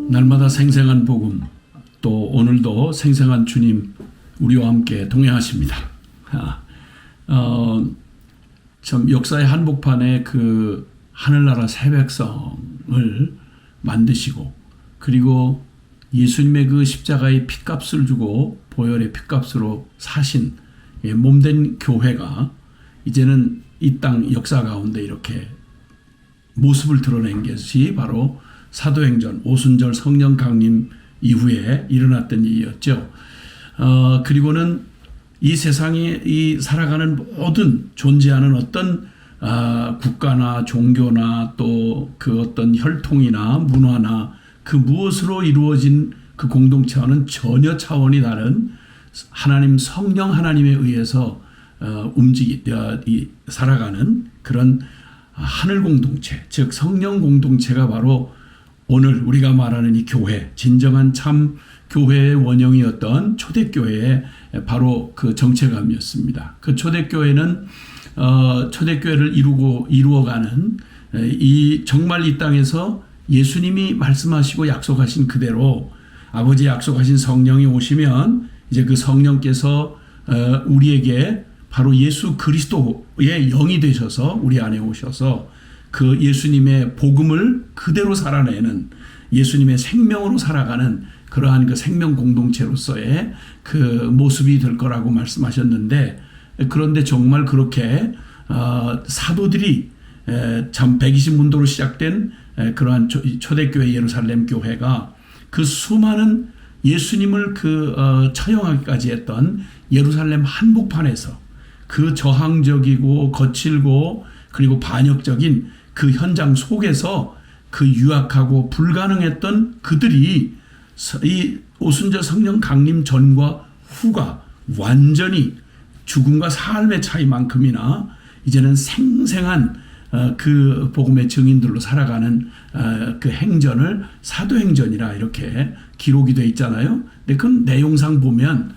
날마다 생생한 복음, 또 오늘도 생생한 주님 우리와 함께 동행하십니다. 참 역사의 한복판에 그 하늘나라 새 백성을 만드시고, 그리고 예수님의 그 십자가의 핏값을 주고 보혈의 핏값으로 사신 몸된 교회가 이제는 이 땅 역사 가운데 이렇게 모습을 드러낸 것이 바로 사도행전 오순절 성령 강림 이후에 일어났던 일이었죠. 그리고는 이 세상에 이 살아가는 모든 존재하는 어떤 국가나 종교나 또 그 어떤 혈통이나 문화나 그 무엇으로 이루어진 그 공동체와는 전혀 차원이 다른 하나님 성령 하나님에 의해서 살아가는 그런 하늘 공동체, 즉 성령 공동체가 바로 오늘 우리가 말하는 이 교회, 진정한 참 교회의 원형이었던 초대교회의 바로 그 정체감이었습니다. 그 초대교회는 초대교회를 이루어가는 정말 이 땅에서 예수님이 말씀하시고 약속하신 그대로 아버지 약속하신 성령이 오시면 이제 그 성령께서 우리에게 바로 예수 그리스도의 영이 되셔서 우리 안에 오셔서 그 예수님의 복음을 그대로 살아내는, 예수님의 생명으로 살아가는 그러한 그 생명 공동체로서의 그 모습이 될 거라고 말씀하셨는데, 그런데 정말 그렇게 사도들이 참 120문도로 시작된 그러한 초대교회 예루살렘 교회가 그 수많은 예수님을 처형하기까지 했던 예루살렘 한복판에서 그 저항적이고 거칠고 그리고 반역적인 그 현장 속에서 그 유약하고 불가능했던 그들이 이 오순절 성령 강림 전과 후가 완전히 죽음과 삶의 차이만큼이나 이제는 생생한 그 복음의 증인들로 살아가는 그 행전을 사도행전이라 이렇게 기록이 되어 있잖아요. 근데 그 내용상 보면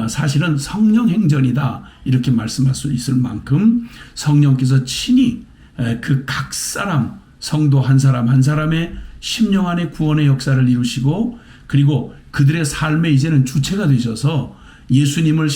사실은 성령 행전이다 이렇게 말씀할 수 있을 만큼 성령께서 친히 그 각 사람 성도 한 사람 한 사람의 심령 안에 구원의 역사를 이루시고, 그리고 그들의 삶에 이제는 주체가 되셔서 예수님을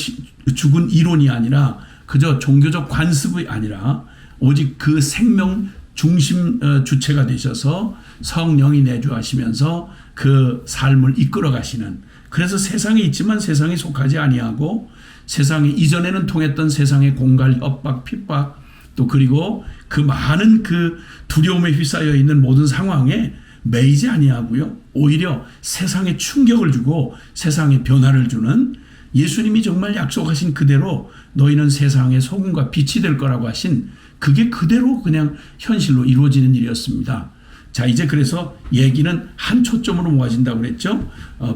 죽은 이론이 아니라 그저 종교적 관습이 아니라 오직 그 생명 중심 주체가 되셔서 성령이 내주하시면서 그 삶을 이끌어 가시는, 그래서 세상에 있지만 세상에 속하지 아니하고 세상에 이전에는 통했던 세상의 공갈, 협박, 핍박, 또 그리고 그 많은 그 두려움에 휩싸여 있는 모든 상황에 매이지 아니하고요, 오히려 세상에 충격을 주고 세상에 변화를 주는, 예수님이 정말 약속하신 그대로 너희는 세상의 소금과 빛이 될 거라고 하신 그게 그대로 그냥 현실로 이루어지는 일이었습니다. 자, 이제 그래서 얘기는 한 초점으로 모아진다고 그랬죠.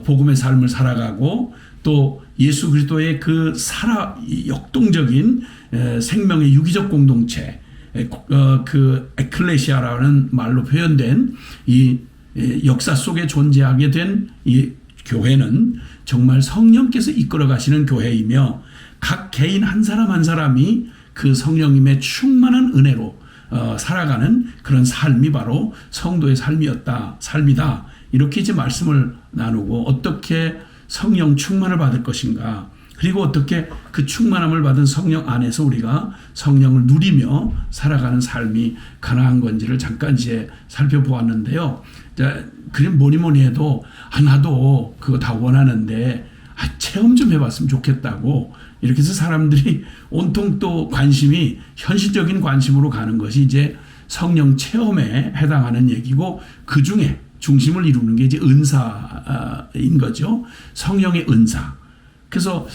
복음의 삶을 살아가고 또 예수 그리스도의 그 역동적인 생명의 유기적 공동체, 그 에클레시아라는 말로 표현된 이 역사 속에 존재하게 된 이 교회는 정말 성령께서 이끌어 가시는 교회이며, 각 개인 한 사람 한 사람이 그 성령님의 충만한 은혜로 살아가는 그런 삶이 바로 성도의 삶이다. 이렇게 이제 말씀을 나누고, 어떻게 성령 충만을 받을 것인가, 그리고 어떻게 그 충만함을 받은 성령 안에서 우리가 성령을 누리며 살아가는 삶이 가능한 건지를 잠깐 이제 살펴보았는데요. 그럼 뭐니 해도 나도 그거 다 원하는데 체험 좀 해봤으면 좋겠다고 이렇게 해서 사람들이 온통 또 관심이 현실적인 관심으로 가는 것이 이제 성령 체험에 해당하는 얘기고, 그 중에 중심을 이루는 게 이제 은사인 거죠. 성령의 은사. 그래서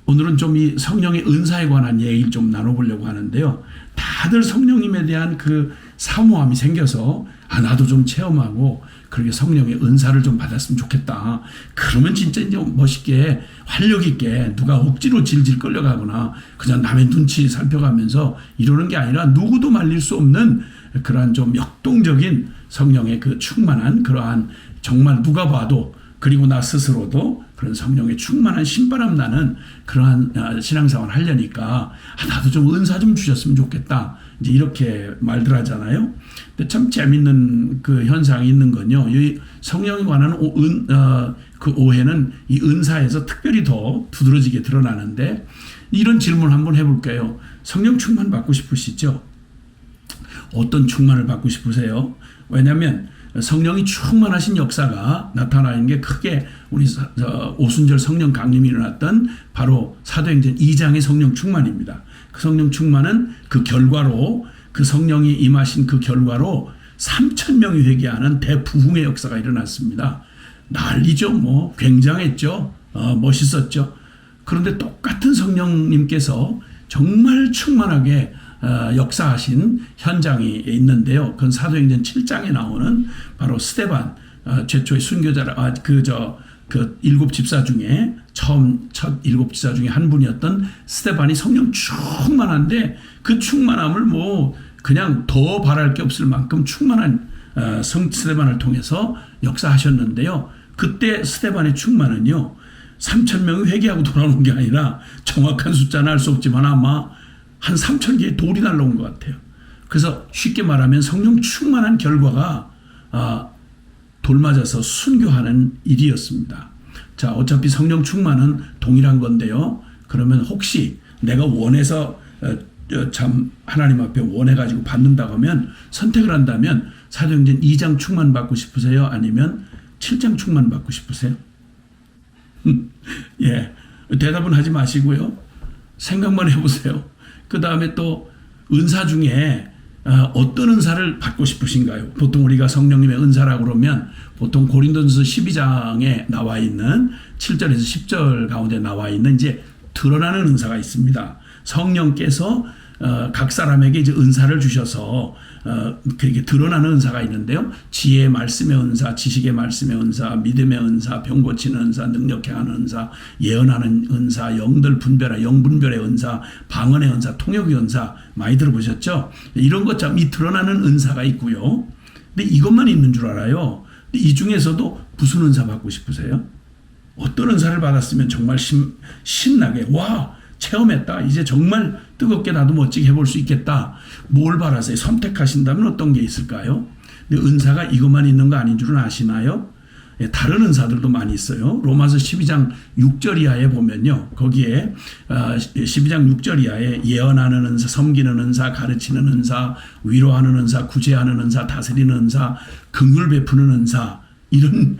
오늘은 좀 이 성령의 은사에 관한 얘기를 좀 나눠보려고 하는데요. 다들 성령님에 대한 그 사모함이 생겨서 나도 좀 체험하고 그렇게 성령의 은사를 좀 받았으면 좋겠다. 그러면 진짜 이제 멋있게 활력 있게 누가 억지로 질질 끌려가거나 그냥 남의 눈치 살펴가면서 이러는 게 아니라 누구도 말릴 수 없는 그러한 좀 역동적인 성령의 그 충만한 그러한 정말 누가 봐도 그리고 나 스스로도 그런 성령의 충만한 신바람 나는 그러한 신앙생활을 하려니까 나도 좀 은사 좀 주셨으면 좋겠다. 이제 이렇게 말들 하잖아요. 근데 참 재밌는 그 현상이 있는 건요. 이 성령에 관한 그 오해는 이 은사에서 특별히 더 두드러지게 드러나는데 이런 질문 한번 해볼게요. 성령 충만 받고 싶으시죠? 어떤 충만을 받고 싶으세요? 왜냐하면 성령이 충만하신 역사가 나타나는 게 크게 우리 오순절 성령 강림이 일어났던 바로 사도행전 2장의 성령 충만입니다. 그 성령 충만은 그 결과로 그 성령이 임하신 그 결과로 3,000명이 회개하는 대부흥의 역사가 일어났습니다. 난리죠. 뭐 굉장했죠. 멋있었죠. 그런데 똑같은 성령님께서 정말 충만하게 역사하신 현장이 있는데요. 그건 사도행전 7장에 나오는 바로 스데반, 최초의 순교자라, 그 일곱 집사 중에 첫 일곱 집사 중에 한 분이었던 스데반이 성령 충만한데 그 충만함을 뭐 그냥 더 바랄 게 없을 만큼 충만한 스데반을 통해서 역사하셨는데요. 그때 스데반의 충만은요, 3,000명이 회개하고 돌아오는 게 아니라 정확한 숫자는 알 수 없지만 아마 한 3,000개의 돌이 날라온 것 같아요. 그래서 쉽게 말하면 성령 충만한 결과가 돌 맞아서 순교하는 일이었습니다. 자, 어차피 성령 충만은 동일한 건데요. 그러면 혹시 내가 원해서 참 하나님 앞에 원해가지고 받는다고 하면 선택을 한다면 사도행전 2장 충만 받고 싶으세요? 아니면 7장 충만 받고 싶으세요? 예, 대답은 하지 마시고요. 생각만 해보세요. 그 다음에 또 은사 중에 어떤 은사를 받고 싶으신가요? 보통 우리가 성령님의 은사라고 그러면 보통 고린도전서 12장에 나와 있는 7절에서 10절 가운데 나와 있는 이제 드러나는 은사가 있습니다. 성령께서 각 사람에게 이제 은사를 주셔서 그렇게 드러나는 은사가 있는데요. 지혜의 말씀의 은사, 지식의 말씀의 은사, 믿음의 은사, 병 고치는 은사, 능력 행하는 은사, 예언하는 은사, 영들 분별하, 영분별의 은사, 방언의 은사, 통역의 은사 많이 들어보셨죠? 이런 것처럼 이 드러나는 은사가 있고요. 근데 이것만 있는 줄 알아요. 근데 이 중에서도 무슨 은사 받고 싶으세요? 어떤 은사를 받았으면 정말 신나게 와 체험했다. 이제 정말 뜨겁게 나도 멋지게 해볼 수 있겠다. 뭘 바라세요? 선택하신다면 어떤 게 있을까요? 근데 은사가 이것만 있는 거 아닌 줄은 아시나요? 예, 다른 은사들도 많이 있어요. 로마서 12장 6절 이하에 보면요. 거기에 12장 6절 이하에 예언하는 은사, 섬기는 은사, 가르치는 은사, 위로하는 은사, 구제하는 은사, 다스리는 은사, 긍휼 베푸는 은사 이런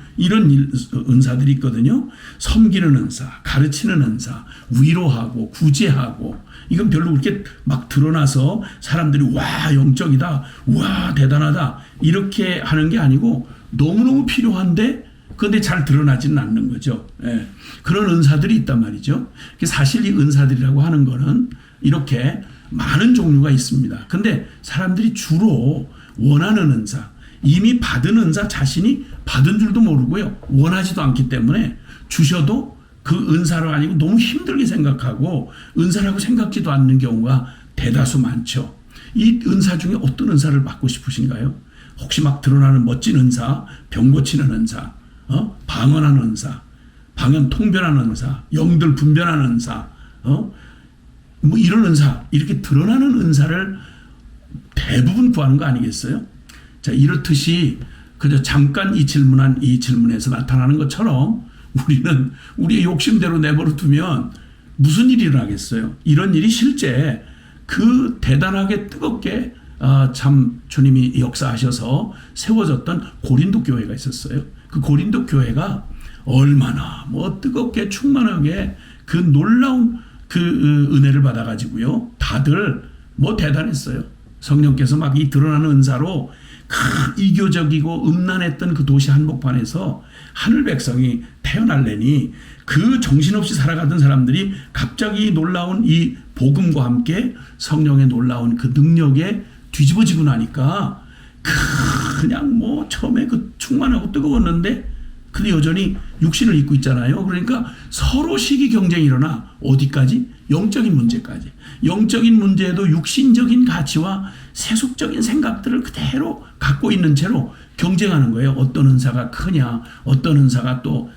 은사들이 있거든요. 섬기는 은사, 가르치는 은사, 위로하고 구제하고 이건 별로 그렇게 막 드러나서 사람들이 와 영적이다, 와 대단하다 이렇게 하는 게 아니고 너무너무 필요한데 그런데 잘 드러나지는 않는 거죠. 예. 그런 은사들이 있단 말이죠. 사실 이 은사들이라고 하는 거는 이렇게 많은 종류가 있습니다. 근데 사람들이 주로 원하는 은사, 이미 받은 은사 자신이 받은 줄도 모르고요. 원하지도 않기 때문에 주셔도 그 은사를 아니고 너무 힘들게 생각하고 은사라고 생각지도 않는 경우가 대다수 많죠. 이 은사 중에 어떤 은사를 받고 싶으신가요? 혹시 막 드러나는 멋진 은사, 병 고치는 은사, 방언하는 은사, 방언 통변하는 은사, 영들 분별하는 은사, 뭐 이런 은사, 이렇게 드러나는 은사를 대부분 구하는 거 아니겠어요? 자, 이렇듯이 그저 잠깐 이 질문에서 나타나는 것처럼 우리는 우리의 욕심대로 내버려 두면 무슨 일이 일어나겠어요? 이런 일이 실제 그 대단하게 뜨겁게 참 주님이 역사하셔서 세워졌던 고린도 교회가 있었어요. 그 고린도 교회가 얼마나 뭐 뜨겁게 충만하게 그 놀라운 그 은혜를 받아가지고요. 다들 뭐 대단했어요. 성령께서 막 이 드러나는 은사로 이교적이고 음란했던 그 도시 한복판에서 하늘 백성이 태어날래니 그 정신없이 살아가던 사람들이 갑자기 놀라운 이 복음과 함께 성령의 놀라운 그 능력에 뒤집어지고 나니까 그냥 뭐 처음에 그 충만하고 뜨거웠는데 근데 여전히 육신을 입고 있잖아요. 그러니까 서로 시기 경쟁이 일어나. 어디까지? 영적인 문제까지. 영적인 문제에도 육신적인 가치와 세속적인 생각들을 그대로 갖고 있는 채로 경쟁하는 거예요. 어떤 은사가 크냐, 어떤 은사가 또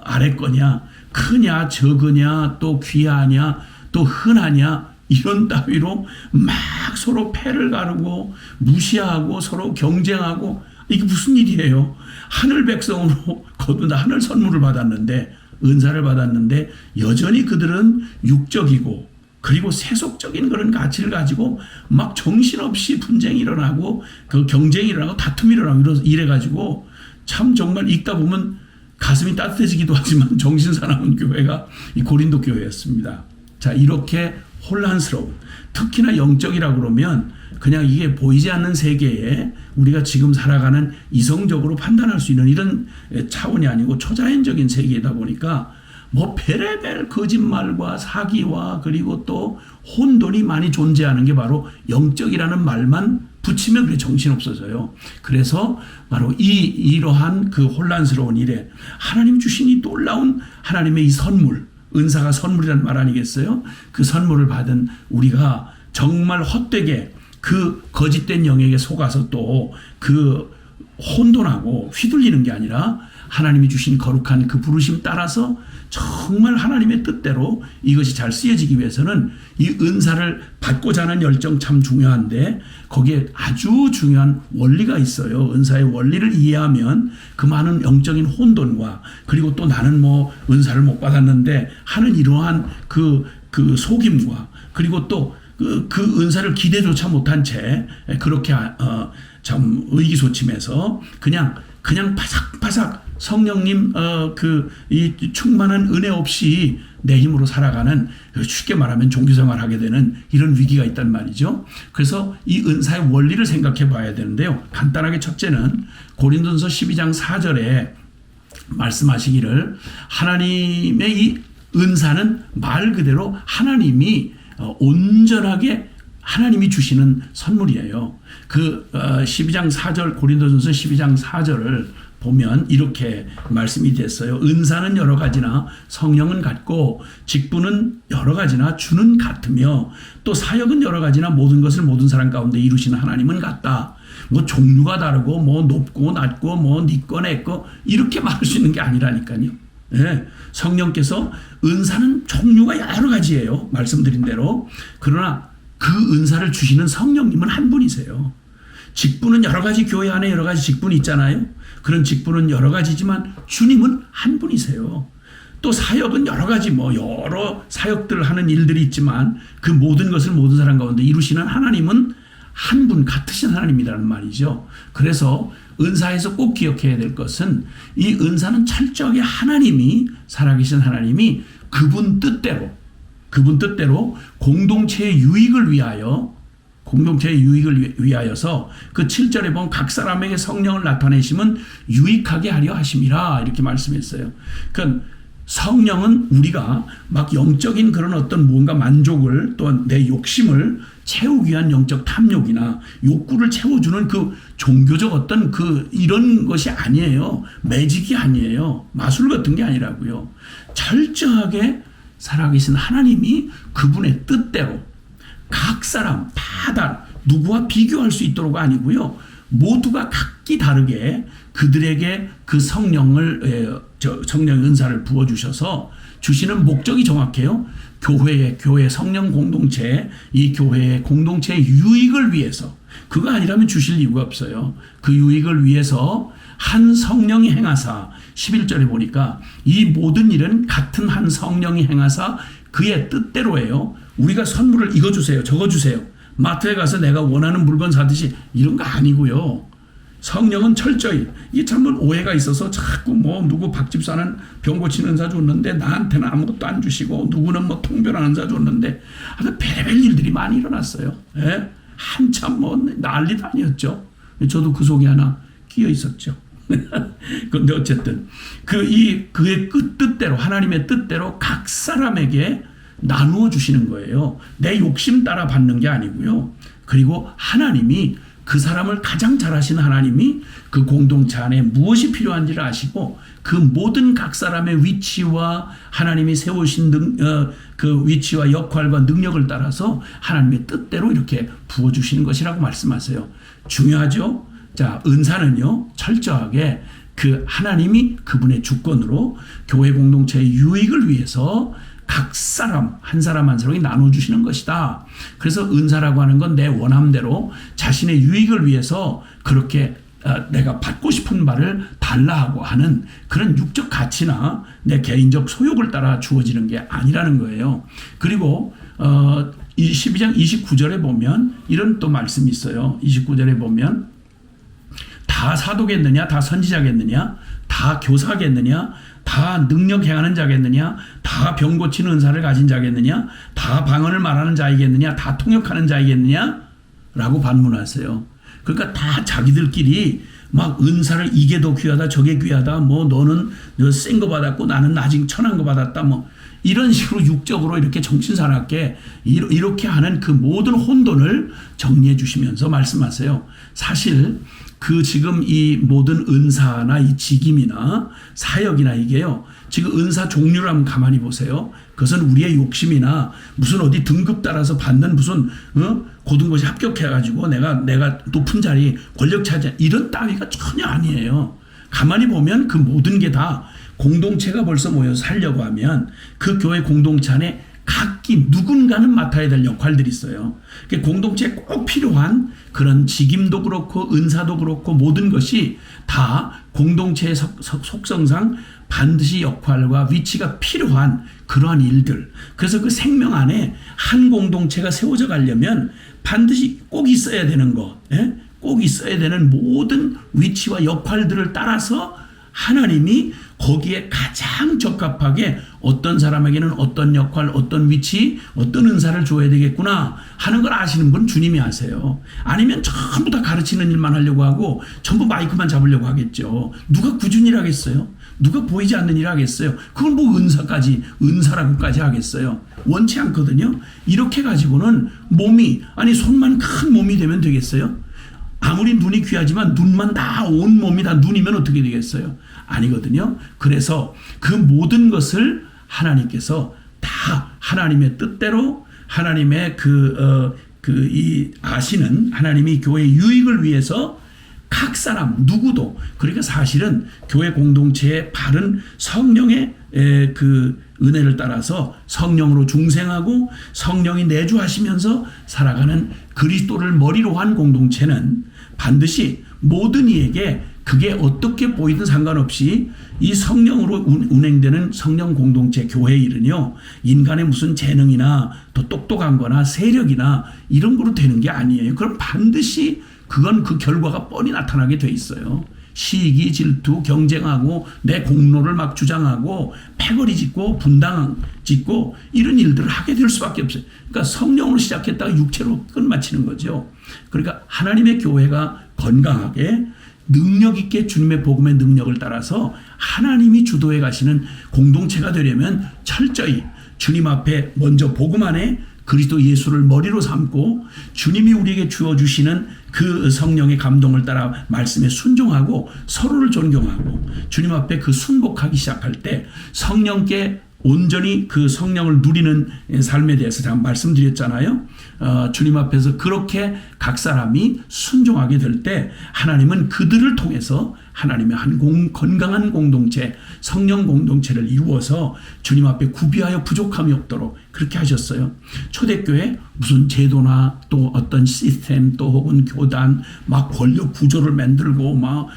아래 거냐, 크냐, 적으냐, 또 귀하냐, 또 흔하냐, 이런 따위로 막 서로 패를 가르고 무시하고 서로 경쟁하고, 이게 무슨 일이에요? 하늘 백성으로 거두다 하늘 선물을 받았는데, 은사를 받았는데 여전히 그들은 육적이고 그리고 세속적인 그런 가치를 가지고 막 정신없이 분쟁이 일어나고 그 경쟁이 일어나고 다툼이 일어나고 이래가지고 참 정말 읽다 보면 가슴이 따뜻해지기도 하지만 정신사나운 교회가 이 고린도 교회였습니다. 자, 이렇게 혼란스러운, 특히나 영적이라고 그러면 그냥 이게 보이지 않는 세계에 우리가 지금 살아가는 이성적으로 판단할 수 있는 이런 차원이 아니고 초자연적인 세계이다 보니까 뭐 별의별 거짓말과 사기와 그리고 또 혼돈이 많이 존재하는 게 바로 영적이라는 말만 붙이면 그게 정신없어져요. 그래서 바로 이러한 그 혼란스러운 일에 하나님 주신 이 놀라운 하나님의 이 선물, 은사가 선물이라는 말 아니겠어요? 그 선물을 받은 우리가 정말 헛되게 그 거짓된 영에게 속아서 또 그 혼돈하고 휘둘리는 게 아니라 하나님이 주신 거룩한 그 부르심 따라서 정말 하나님의 뜻대로 이것이 잘 쓰여지기 위해서는 이 은사를 받고자 하는 열정 참 중요한데 거기에 아주 중요한 원리가 있어요. 은사의 원리를 이해하면 그 많은 영적인 혼돈과 그리고 또 나는 뭐 은사를 못 받았는데 하는 이러한 그 속임과 그리고 또 그 은사를 기대조차 못한 채 그렇게 참 의기소침해서 그냥 바삭바삭 성령님 이 충만한 은혜 없이 내 힘으로 살아가는, 쉽게 말하면 종교생활을 하게 되는 이런 위기가 있단 말이죠. 그래서 이 은사의 원리를 생각해 봐야 되는데요. 간단하게 첫째는 고린도전서 12장 4절에 말씀하시기를 하나님의 이 은사는 말 그대로 하나님이 온전하게 하나님이 주시는 선물이에요. 그 12장 4절 고린도전서 12장 4절을 보면 이렇게 말씀이 됐어요. 은사는 여러 가지나 성령은 같고 직분은 여러 가지나 주는 같으며 또 사역은 여러 가지나 모든 것을 모든 사람 가운데 이루시는 하나님은 같다. 뭐 종류가 다르고 뭐 높고 낮고 뭐 니꺼 내꺼 이렇게 말할 수 있는 게 아니라니까요. 네, 성령께서 은사는 종류가 여러 가지예요. 말씀드린 대로. 그러나 그 은사를 주시는 성령님은 한 분이세요. 직분은 여러 가지, 교회 안에 여러 가지 직분이 있잖아요. 그런 직분은 여러 가지지만 주님은 한 분이세요. 또 사역은 여러 가지 뭐 여러 사역들을 하는 일들이 있지만 그 모든 것을 모든 사람 가운데 이루시는 하나님은 한 분 같으신 하나님이라는 말이죠. 그래서 은사에서 꼭 기억해야 될 것은 이 은사는 철저하게 하나님이, 살아계신 하나님이 그분 뜻대로 공동체의 유익을 위하여서 그 7절에 보면 각 사람에게 성령을 나타내심은 유익하게 하려 하심이라 이렇게 말씀했어요. 그러니까 성령은 우리가 막 영적인 그런 어떤 뭔가 만족을 또 내 욕심을 채우기 위한 영적 탐욕이나 욕구를 채워주는 그 종교적 어떤 이런 것이 아니에요. 매직이 아니에요. 마술 같은 게 아니라고요. 철저하게 살아계신 하나님이 그분의 뜻대로 각 사람 다 누구와 비교할 수 있도록 아니고요. 모두가 각기 다르게 그들에게 그 성령의 은사를 부어주셔서 주시는 목적이 정확해요. 교회 성령 공동체, 이 교회의 공동체의 유익을 위해서, 그거 아니라면 주실 이유가 없어요. 그 유익을 위해서 한 성령이 행하사, 11절에 보니까 이 모든 일은 같은 한 성령이 행하사 그의 뜻대로예요. 우리가 선물을 이거 주세요, 저거 주세요. 마트에 가서 내가 원하는 물건 사듯이 이런 거 아니고요. 성령은 철저히, 이게 참 오해가 있어서 자꾸 뭐 누구 박집사는 병 고치는 은사 줬는데 나한테는 아무것도 안 주시고 누구는 뭐 통변하는 은사 줬는데 아주 별의별 일들이 많이 일어났어요. 예? 한참 뭐 난리도 아니었죠. 저도 그 속에 하나 끼어 있었죠. 그런데 어쨌든 그의 뜻대로, 하나님의 뜻대로 각 사람에게 나누어 주시는 거예요. 내 욕심 따라 받는 게 아니고요. 그리고 하나님이 그 사람을 가장 잘 아시는 하나님이 그 공동체 안에 무엇이 필요한지를 아시고 그 모든 각 사람의 위치와 하나님이 세우신 그 위치와 역할과 능력을 따라서 하나님의 뜻대로 이렇게 부어주시는 것이라고 말씀하세요. 중요하죠? 자, 은사는요, 철저하게 그 하나님이 그분의 주권으로 교회 공동체의 유익을 위해서 각 사람 한 사람 한 사람이 나눠주시는 것이다. 그래서 은사라고 하는 건 내 원함대로 자신의 유익을 위해서 그렇게 내가 받고 싶은 바를 달라하고 하는 그런 육적 가치나 내 개인적 소욕을 따라 주어지는 게 아니라는 거예요. 그리고 12장 29절에 보면 이런 또 말씀이 있어요. 29절에 보면 다 사도겠느냐, 다 선지자겠느냐, 다 교사겠느냐, 다 능력 행하는 자겠느냐, 다 병 고치는 은사를 가진 자겠느냐, 다 방언을 말하는 자이겠느냐, 다 통역하는 자이겠느냐 라고 반문하세요. 그러니까 다 자기들끼리 막 은사를 이게 더 귀하다 저게 귀하다, 뭐 너는 센 거 받았고 나는 나중 천한 거 받았다, 뭐 이런 식으로 육적으로 이렇게 정신사납게 이렇게 하는 그 모든 혼돈을 정리해 주시면서 말씀하세요. 사실 그 지금 이 모든 은사나 이 직임이나 사역이나 이게요, 지금 은사 종류를 한번 가만히 보세요. 그것은 우리의 욕심이나 무슨 어디 등급 따라서 받는 무슨 고등고시 합격해가지고 내가 높은 자리 권력 차지 이런 따위가 전혀 아니에요. 가만히 보면 그 모든 게 다 공동체가 벌써 모여서 살려고 하면 그 교회 공동체 안에 각기 누군가는 맡아야 될 역할들이 있어요. 공동체에 꼭 필요한 그런 직임도 그렇고 은사도 그렇고 모든 것이 다 공동체의 속성상 반드시 역할과 위치가 필요한 그러한 일들. 그래서 그 생명 안에 한 공동체가 세워져 가려면 반드시 꼭 있어야 되는 것, 꼭 있어야 되는 모든 위치와 역할들을 따라서 하나님이 거기에 가장 적합하게 어떤 사람에게는 어떤 역할, 어떤 위치, 어떤 은사를 줘야 되겠구나 하는 걸 아시는 분 주님이 아세요. 아니면 전부 다 가르치는 일만 하려고 하고 전부 마이크만 잡으려고 하겠죠. 누가 꾸준히 일 하겠어요? 누가 보이지 않는 일 하겠어요? 그걸 뭐 은사라고까지 하겠어요? 원치 않거든요. 이렇게 가지고는 손만 큰 몸이 되면 되겠어요? 아무리 눈이 귀하지만 눈만 다 온 몸이 다 눈이면 어떻게 되겠어요? 아니거든요. 그래서 그 모든 것을 하나님께서 다 하나님의 뜻대로 하나님의 아시는 하나님이 교회의 유익을 위해서 각 사람 누구도, 그러니까 사실은 교회 공동체의 바른 성령의 그 은혜를 따라서 성령으로 중생하고 성령이 내주하시면서 살아가는 그리스도를 머리로 한 공동체는 반드시 모든 이에게 그게 어떻게 보이든 상관없이 이 성령으로 운행되는 성령 공동체 교회의 일은요, 인간의 무슨 재능이나 더 똑똑한 거나 세력이나 이런 거로 되는 게 아니에요. 그럼 반드시 그건 그 결과가 뻔히 나타나게 돼 있어요. 시기, 질투, 경쟁하고 내 공로를 막 주장하고 패거리 짓고 분당 짓고 이런 일들을 하게 될 수밖에 없어요. 그러니까 성령으로 시작했다가 육체로 끝마치는 거죠. 그러니까 하나님의 교회가 건강하게 능력 있게 주님의 복음의 능력을 따라서 하나님이 주도해 가시는 공동체가 되려면 철저히 주님 앞에 먼저 복음 안에 그리스도 예수를 머리로 삼고 주님이 우리에게 주어주시는 그 성령의 감동을 따라 말씀에 순종하고 서로를 존경하고 주님 앞에 그 순복하기 시작할 때 성령께 온전히 그 성령을 누리는 삶에 대해서 제가 말씀드렸잖아요. 주님 앞에서 그렇게 각 사람이 순종하게 될 때 하나님은 그들을 통해서 하나님의 한 건강한 공동체, 성령 공동체를 이루어서 주님 앞에 구비하여 부족함이 없도록 그렇게 하셨어요. 초대교회 무슨 제도나 또 어떤 시스템 또 혹은 교단 막 권력 구조를 만들고 막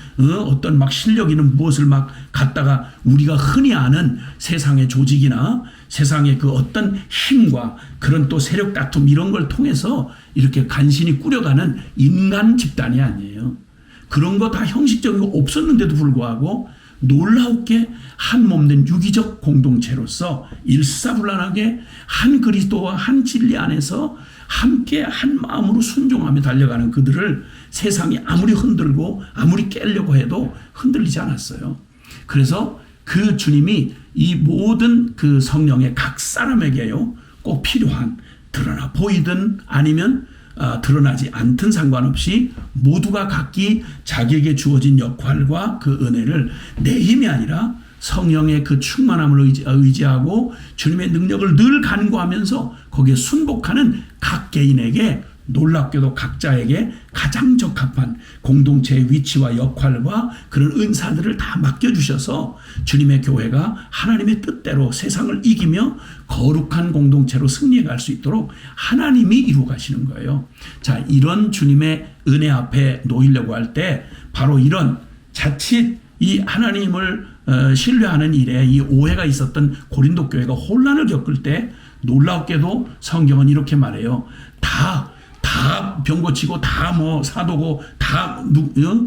어떤 막 실력 있는 무엇을 막 갖다가 우리가 흔히 아는 세상의 조직이나 세상의 그 어떤 힘과 그런 또 세력 다툼 이런 걸 통해서 이렇게 간신히 꾸려가는 인간 집단이 아니에요. 그런 거 다 형식적이고 없었는데도 불구하고 놀라웠게 한 몸된 유기적 공동체로서 일사불란하게 한 그리스도와 한 진리 안에서 함께 한 마음으로 순종하며 달려가는 그들을 세상이 아무리 흔들고 아무리 깨려고 해도 흔들리지 않았어요. 그래서 그 주님이 이 모든 그 성령의 각 사람에게요 꼭 필요한, 드러나 보이든 아니면 드러나지 않든 상관없이 모두가 각기 자기에게 주어진 역할과 그 은혜를 내 힘이 아니라 성령의 그 충만함을 의지하고 주님의 능력을 늘 간구하면서 거기에 순복하는 각 개인에게, 놀랍게도 각자에게 가장 적합한 공동체의 위치와 역할과 그런 은사들을 다 맡겨주셔서 주님의 교회가 하나님의 뜻대로 세상을 이기며 거룩한 공동체로 승리해 갈 수 있도록 하나님이 이루어 가시는 거예요. 자, 이런 주님의 은혜 앞에 놓이려고 할 때 바로 이런 자칫 이 하나님을 신뢰하는 일에 이 오해가 있었던 고린도 교회가 혼란을 겪을 때 놀랍게도 성경은 이렇게 말해요. 다 병 고치고 다 사도고 다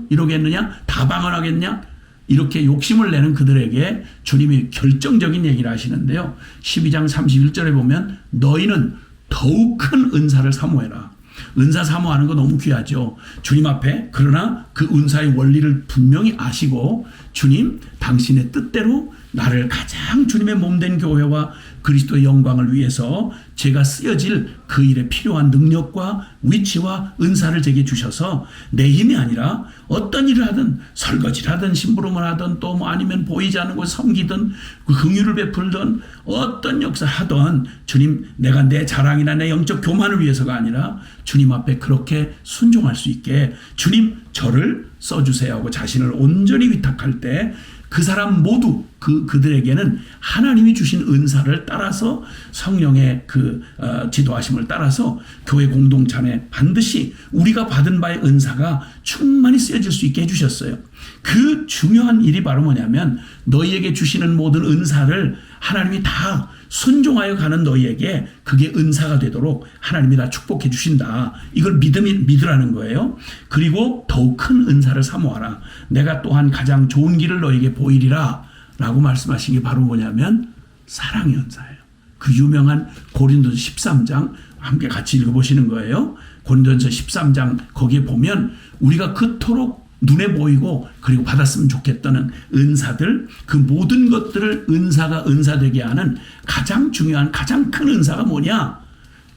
이러겠느냐? 다 방언하겠냐? 이렇게 욕심을 내는 그들에게 주님이 결정적인 얘기를 하시는데요. 12장 31절에 보면 너희는 더욱 큰 은사를 사모해라. 은사 사모하는 거 너무 귀하죠. 주님 앞에. 그러나 그 은사의 원리를 분명히 아시고 주님 당신의 뜻대로 나를 가장 주님의 몸된 교회와 그리스도의 영광을 위해서 제가 쓰여질 그 일에 필요한 능력과 위치와 은사를 제게 주셔서 내 힘이 아니라 어떤 일을 하든 설거지를 하든 심부름을 하든 또 아니면 보이지 않는 곳 섬기든 긍휼을 베풀든 어떤 역사를 하든 주님 내가 내 자랑이나 내 영적 교만을 위해서가 아니라 주님 앞에 그렇게 순종할 수 있게 주님 저를 써주세요 하고 자신을 온전히 위탁할 때 그 사람 모두 그들에게는 하나님이 주신 은사를 따라서 성령의 그 지도하심을 따라서 교회 공동체 안에 반드시 우리가 받은 바의 은사가 충만히 쓰여질 수 있게 해주셨어요. 그 중요한 일이 바로 뭐냐면 너희에게 주시는 모든 은사를 하나님이 다 순종하여 가는 너희에게 그게 은사가 되도록 하나님이 다 축복해 주신다. 이걸 믿으라는 거예요. 그리고 더욱 큰 은사를 사모하라. 내가 또한 가장 좋은 길을 너희에게 보이리라 라고 말씀하신 게 바로 뭐냐면 사랑의 은사예요. 그 유명한 고린도서 13장 함께 같이 읽어보시는 거예요. 고린도서 13장 거기에 보면 우리가 그토록 눈에 보이고 그리고 받았으면 좋겠다는 은사들, 그 모든 것들을 은사가 은사되게 하는 가장 중요한 가장 큰 은사가 뭐냐?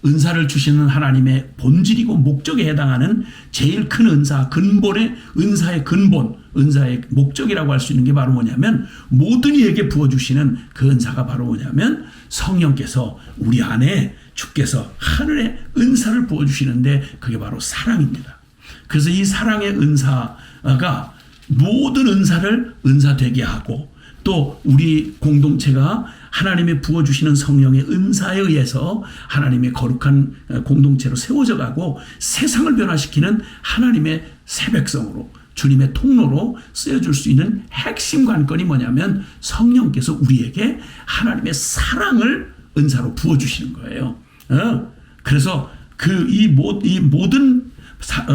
은사를 주시는 하나님의 본질이고 목적에 해당하는 제일 큰 은사, 근본의 은사의 근본, 은사의 목적이라고 할 수 있는 게 바로 뭐냐면 모든 이에게 부어주시는 그 은사가 바로 뭐냐면 성령께서 우리 안에 주께서 하늘의 은사를 부어주시는데 그게 바로 사랑입니다. 그래서 이 사랑의 은사가 모든 은사를 은사되게 하고 또 우리 공동체가 하나님의 부어주시는 성령의 은사에 의해서 하나님의 거룩한 공동체로 세워져 가고 세상을 변화시키는 하나님의 새 백성으로 주님의 통로로 쓰여줄 수 있는 핵심 관건이 뭐냐면 성령께서 우리에게 하나님의 사랑을 은사로 부어주시는 거예요. 그래서 이 모든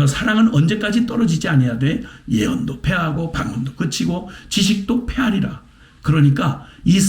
사랑은 언제까지 떨어지지 아니하되 예언도 패하고 방언도 그치고 지식도 패하리라. 그러니까 이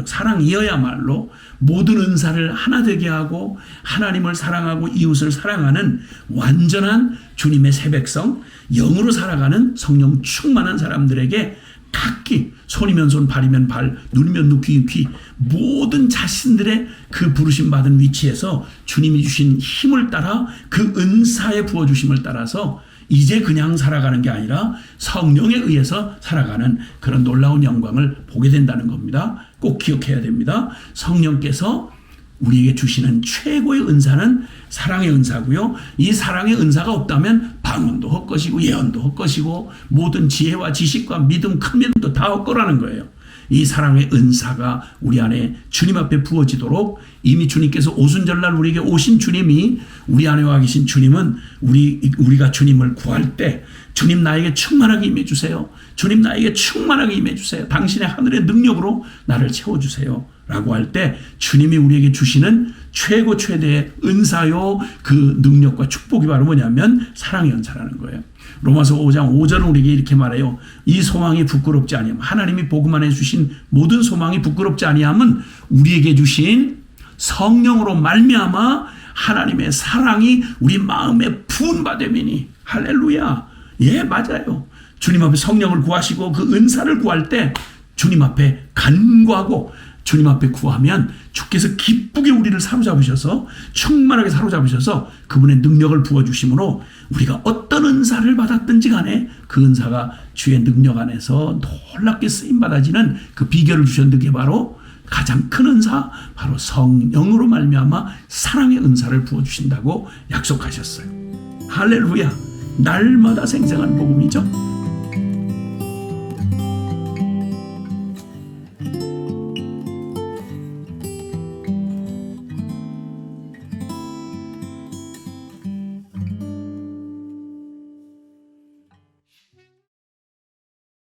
사랑이어야말로 모든 은사를 하나 되게 하고 하나님을 사랑하고 이웃을 사랑하는 완전한 주님의 새 백성, 영으로 살아가는 성령 충만한 사람들에게 각기 손이면 손, 발이면 발, 눈이면 눈, 귀 모든 자신들의 그 부르심 받은 위치에서 주님이 주신 힘을 따라 그 은사에 부어주심을 따라서 이제 그냥 살아가는 게 아니라 성령에 의해서 살아가는 그런 놀라운 영광을 보게 된다는 겁니다. 꼭 기억해야 됩니다. 성령께서 우리에게 주시는 최고의 은사는 사랑의 은사고요. 이 사랑의 은사가 없다면 방언도 헛것이고 예언도 헛것이고 모든 지혜와 지식과 믿음, 큰 믿음도 다 헛거라는 거예요. 이 사랑의 은사가 우리 안에 주님 앞에 부어지도록 이미 주님께서 오순절날 우리에게 오신 주님이 우리 안에 와 계신 주님은 우리가 주님을 구할 때 주님 나에게 충만하게 임해 주세요. 주님 나에게 충만하게 임해 주세요. 당신의 하늘의 능력으로 나를 채워주세요. 라고 할 때 주님이 우리에게 주시는 최고 최대의 은사요 그 능력과 축복이 바로 뭐냐면 사랑의 은사라는 거예요. 로마서 5장 5절은 우리에게 이렇게 말해요. 이 소망이 부끄럽지 아니함. 하나님이 복음 안에 주신 모든 소망이 부끄럽지 아니함은 우리에게 주신 성령으로 말미암아 하나님의 사랑이 우리 마음에 부은 바 됨이니. 할렐루야. 예, 맞아요. 주님 앞에 성령을 구하시고 그 은사를 구할 때 주님 앞에 간구하고 주님 앞에 구하면 주께서 기쁘게 우리를 사로잡으셔서 충만하게 사로잡으셔서 그분의 능력을 부어주심으로 우리가 어떤 은사를 받았든지 간에 그 은사가 주의 능력 안에서 놀랍게 쓰임받아지는 그 비결을 주셨는데 그게 바로 가장 큰 은사, 바로 성령으로 말미암아 사랑의 은사를 부어주신다고 약속하셨어요. 할렐루야. 날마다 생생한 복음이죠.